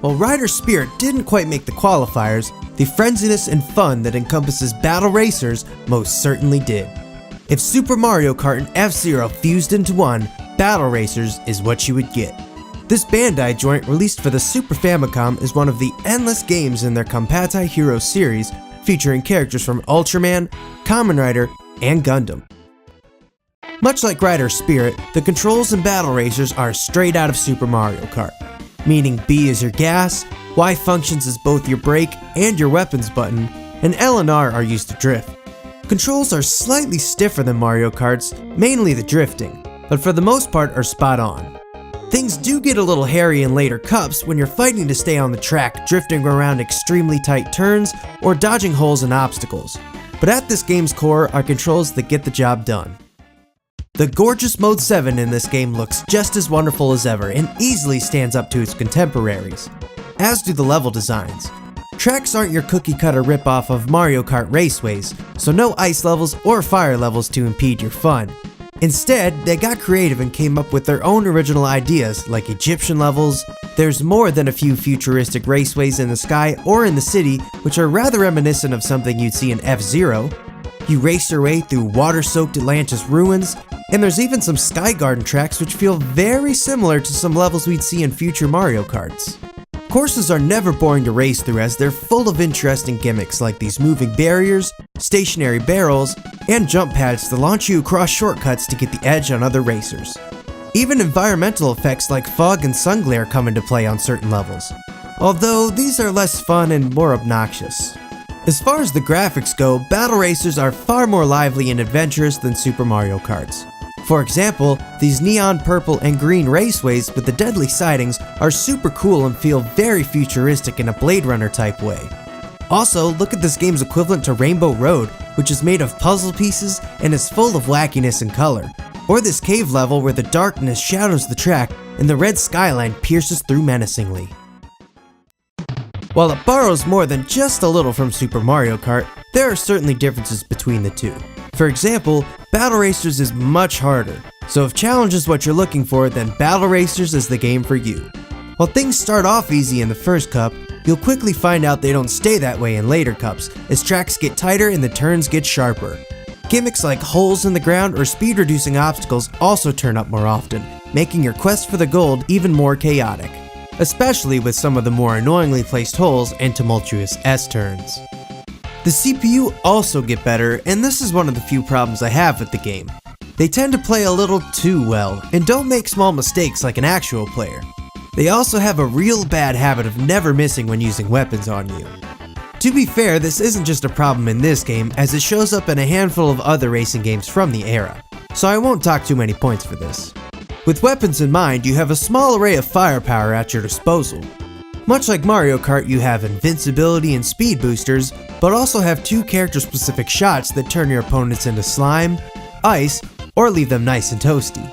While Rider Spirit didn't quite make the qualifiers, the frenziness and fun that encompasses Battle Racers most certainly did. If Super Mario Kart and F-Zero fused into one, Battle Racers is what you would get. This Bandai joint released for the Super Famicom is one of the endless games in their Compati Hero series, featuring characters from Ultraman, Kamen Rider, and Gundam. Much like Rider Spirit, the controls in Battle Racers are straight out of Super Mario Kart, meaning B is your gas, Y functions as both your brake and your weapons button, and L and R are used to drift. Controls are slightly stiffer than Mario Kart's, mainly the drifting, but for the most part are spot on. Things do get a little hairy in later cups when you're fighting to stay on the track, drifting around extremely tight turns, or dodging holes and obstacles, but at this game's core are controls that get the job done. The gorgeous Mode 7 in this game looks just as wonderful as ever and easily stands up to its contemporaries, as do the level designs. Tracks aren't your cookie-cutter ripoff of Mario Kart raceways, so no ice levels or fire levels to impede your fun. Instead, they got creative and came up with their own original ideas, like Egyptian levels. There's more than a few futuristic raceways in the sky or in the city, which are rather reminiscent of something you'd see in F-Zero. You race your way through water-soaked Atlantis ruins, and there's even some Sky Garden tracks which feel very similar to some levels we'd see in future Mario Karts. Courses are never boring to race through as they're full of interesting gimmicks like these moving barriers, stationary barrels, and jump pads to launch you across shortcuts to get the edge on other racers. Even environmental effects like fog and sun glare come into play on certain levels, although these are less fun and more obnoxious. As far as the graphics go, Battle Racers are far more lively and adventurous than Super Mario Karts. For example, these neon purple and green raceways with the deadly sightings are super cool and feel very futuristic in a Blade Runner type way. Also, look at this game's equivalent to Rainbow Road, which is made of puzzle pieces and is full of wackiness and color. Or this cave level where the darkness shadows the track and the red skyline pierces through menacingly. While it borrows more than just a little from Super Mario Kart, there are certainly differences between the two. For example, Battle Racers is much harder, so if challenge is what you're looking for, then Battle Racers is the game for you. While things start off easy in the first cup, you'll quickly find out they don't stay that way in later cups, as tracks get tighter and the turns get sharper. Gimmicks like holes in the ground or speed-reducing obstacles also turn up more often, making your quest for the gold even more chaotic, especially with some of the more annoyingly placed holes and tumultuous S-turns. The CPU also get better, and this is one of the few problems I have with the game. They tend to play a little too well, and don't make small mistakes like an actual player. They also have a real bad habit of never missing when using weapons on you. To be fair, this isn't just a problem in this game, as it shows up in a handful of other racing games from the era, so I won't talk too many points for this. With weapons in mind, you have a small array of firepower at your disposal. Much like Mario Kart, you have invincibility and speed boosters, but also have two character-specific shots that turn your opponents into slime, ice, or leave them nice and toasty.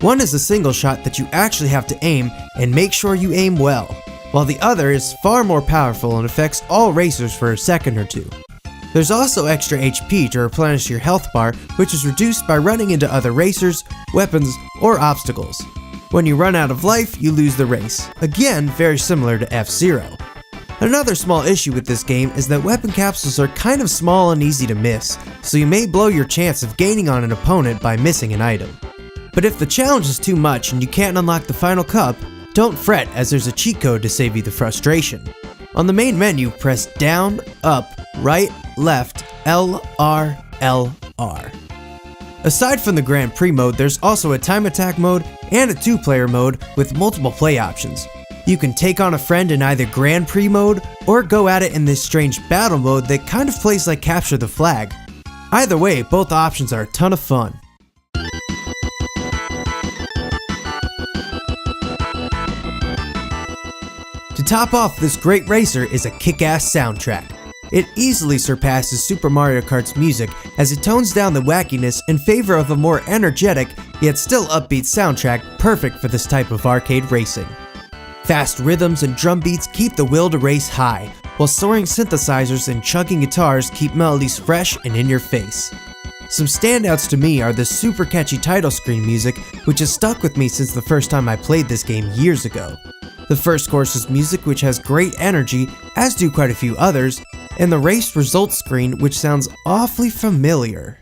One is a single shot that you actually have to aim, and make sure you aim well, while the other is far more powerful and affects all racers for a second or two. There's also extra HP to replenish your health bar, which is reduced by running into other racers, weapons, or obstacles. When you run out of life, you lose the race. Again, very similar to F-Zero. Another small issue with this game is that weapon capsules are kind of small and easy to miss, so you may blow your chance of gaining on an opponent by missing an item. But if the challenge is too much and you can't unlock the final cup, don't fret, as there's a cheat code to save you the frustration. On the main menu, press down, up, right, left, L, R, L, R. Aside from the Grand Prix mode, there's also a time attack mode and a 2-player mode with multiple play options. You can take on a friend in either Grand Prix mode or go at it in this strange battle mode that kind of plays like Capture the Flag. Either way, both options are a ton of fun. To top off this great racer is a kick-ass soundtrack. It easily surpasses Super Mario Kart's music as it tones down the wackiness in favor of a more energetic, yet still upbeat soundtrack perfect for this type of arcade racing. Fast rhythms and drum beats keep the will to race high, while soaring synthesizers and chugging guitars keep melodies fresh and in your face. Some standouts to me are the super catchy title screen music, which has stuck with me since the first time I played this game years ago. The first course is music, which has great energy, as do quite a few others, and the race results screen, which sounds awfully familiar.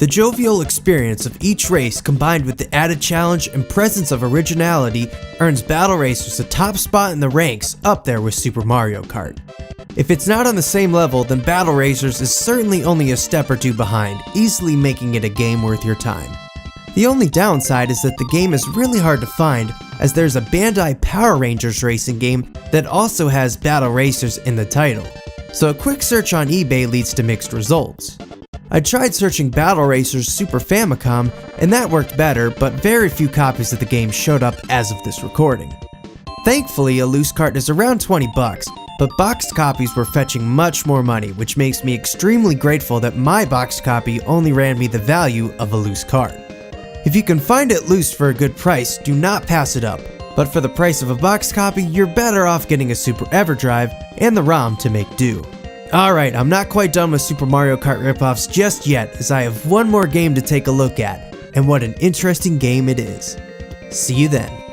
The jovial experience of each race combined with the added challenge and presence of originality earns Battle Racers a top spot in the ranks, up there with Super Mario Kart. If it's not on the same level, then Battle Racers is certainly only a step or two behind, easily making it a game worth your time. The only downside is that the game is really hard to find, as there's a Bandai Power Rangers racing game that also has Battle Racers in the title, so a quick search on eBay leads to mixed results. I tried searching Battle Racers Super Famicom, and that worked better, but very few copies of the game showed up as of this recording. Thankfully, a loose cart is around 20 bucks, but boxed copies were fetching much more money, which makes me extremely grateful that my boxed copy only ran me the value of a loose cart. If you can find it loose for a good price, do not pass it up, but for the price of a boxed copy, you're better off getting a Super EverDrive and the ROM to make do. Alright, I'm not quite done with Super Mario Kart ripoffs just yet, as I have one more game to take a look at, and what an interesting game it is. See you then.